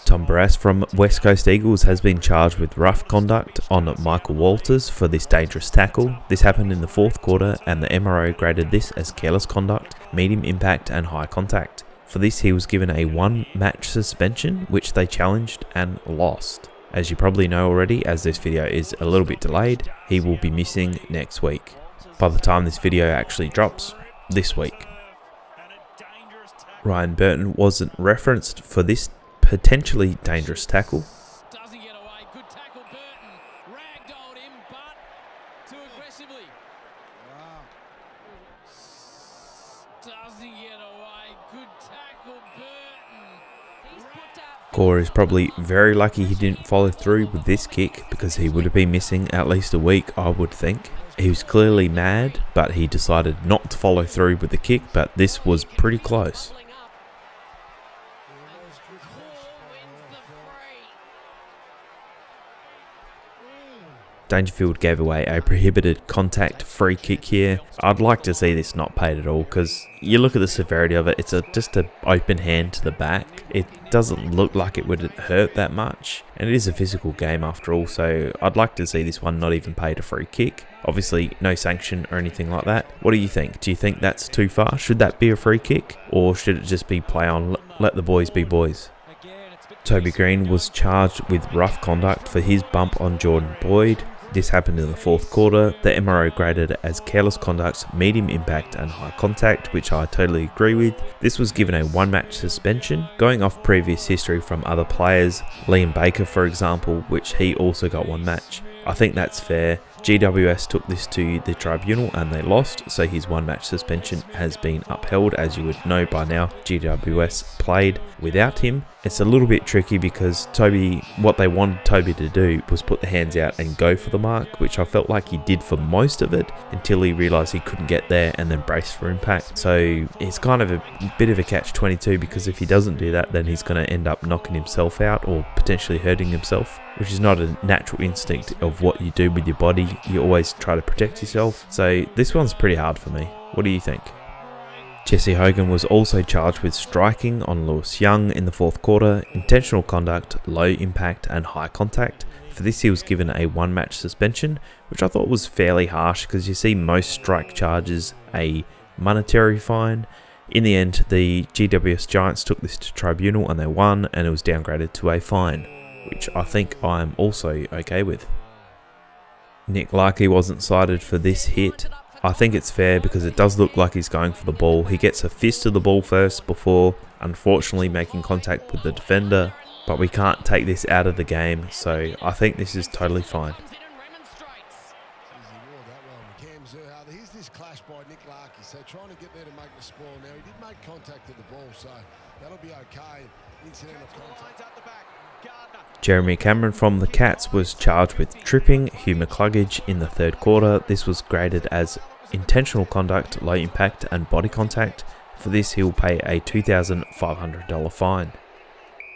Tom Barras from West Coast Eagles has been charged with rough conduct on Michael Walters for this dangerous tackle. This happened in the fourth quarter and the MRO graded this as careless conduct, medium impact and high contact. For this he was given a 1-match suspension, which they challenged and lost. As you probably know already, as this video is a little bit delayed, he will be missing next week. By the time this video actually drops, this week. Ryan Burton wasn't referenced for this potentially dangerous tackle. Doesn't get away. Good tackle, Burton. Ragdolled him, but too aggressively. Wow. Doesn't get away. Good tackle, Burton. Gore is probably very lucky he didn't follow through with this kick, because he would have been missing at least a week, I would think. He was clearly mad, but he decided not to follow through with the kick, but this was pretty close. Dangerfield gave away a prohibited contact free kick here. I'd like to see this not paid at all, because you look at the severity of it, it's just an open hand to the back. It doesn't look like it would hurt that much, and it is a physical game after all, so I'd like to see this one not even paid a free kick. Obviously no sanction or anything like that. What do you think? Do you think that's too far? Should that be a free kick, or should it just be play on, let the boys be boys? Toby Green was charged with rough conduct for his bump on Jordan Boyd. This happened in the fourth quarter. The MRO graded as careless conduct, medium impact and high contact, which I totally agree with. This was given a 1-match suspension, going off previous history from other players, Liam Baker for example, which he also got 1 match. I think that's fair. GWS took this to the tribunal and they lost, so his 1-match suspension has been upheld. As you would know by now, GWS played without him. It's a little bit tricky because what they wanted Toby to do was put the hands out and go for the mark, which I felt like he did for most of it until he realised he couldn't get there and then braced for impact. So it's kind of a bit of a catch-22, because if he doesn't do that, then he's going to end up knocking himself out or potentially hurting himself, which is not a natural instinct of what you do with your body. You always try to protect yourself. So this one's pretty hard for me. What do you think? Jesse Hogan was also charged with striking on Lewis Young in the fourth quarter, intentional conduct, low impact and high contact. For this he was given a 1-match suspension, which I thought was fairly harsh, because you see most strike charges a monetary fine. In the end, the GWS Giants took this to tribunal and they won, and it was downgraded to a fine, which I think I'm also okay with. Nick Larkey wasn't cited for this hit. I think it's fair because it does look like he's going for the ball. He gets a fist to the ball first before unfortunately making contact with the defender, but we can't take this out of the game, so I think this is totally fine. Here's this clash by Nick Larkey, so trying to get there to make the spoil. Now he did make contact with the ball, so that'll be okay. Incidental contact at the back. Jeremy Cameron from the Cats was charged with tripping Hugh McCluggage in the third quarter. This was graded as intentional conduct, low impact and body contact. For this he will pay a $2,500 fine.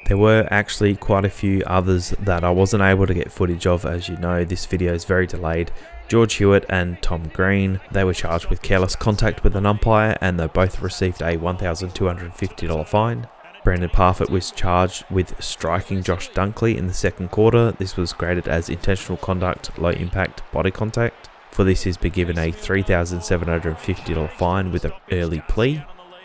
There were actually quite a few others that I wasn't able to get footage of. As you know, this video is very delayed. George Hewitt and Tom Green, they were charged with careless contact with an umpire and they both received a $1,250 fine. Brandon Parfitt was charged with striking Josh Dunkley in the second quarter. This was graded as intentional conduct, low impact, body contact. For this he's been given a $3,750 fine with an early plea.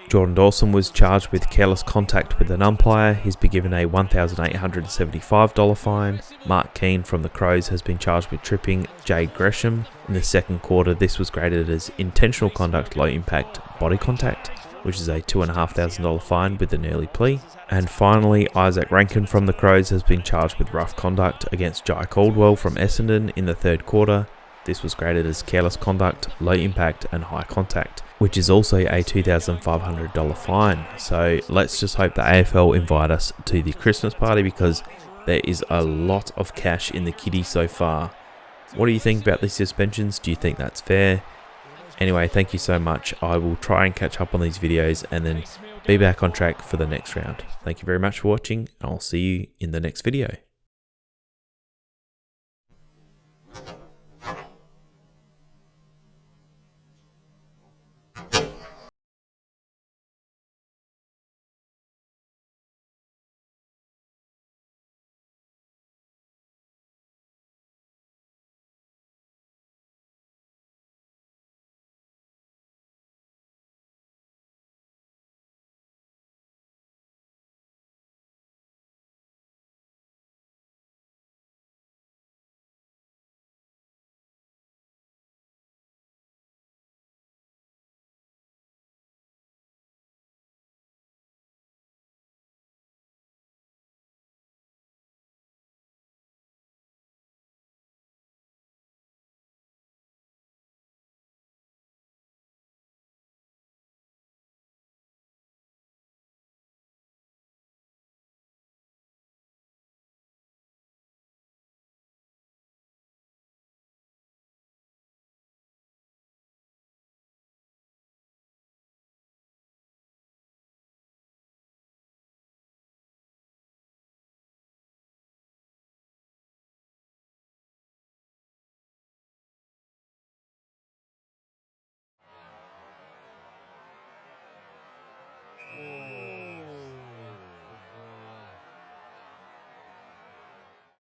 Jordan Dawson was charged with careless contact with an umpire. He's been given a $1,875 fine. Mark Keane from the Crows has been charged with tripping Jade Gresham in the second quarter. This was graded as intentional conduct, low impact, body contact, which is a $2,500 fine with an early plea. And finally, Isaac Rankin from the Crows has been charged with rough conduct against Jai Caldwell from Essendon in the third quarter. This was graded as careless conduct, low impact and high contact, which is also a $2,500 fine. So let's just hope the AFL invite us to the Christmas party, because there is a lot of cash in the kitty so far. What do you think about these suspensions? Do you think that's fair? Anyway, thank you so much. I will try and catch up on these videos and then be back on track for the next round. Thank you very much for watching, and I'll see you in the next video.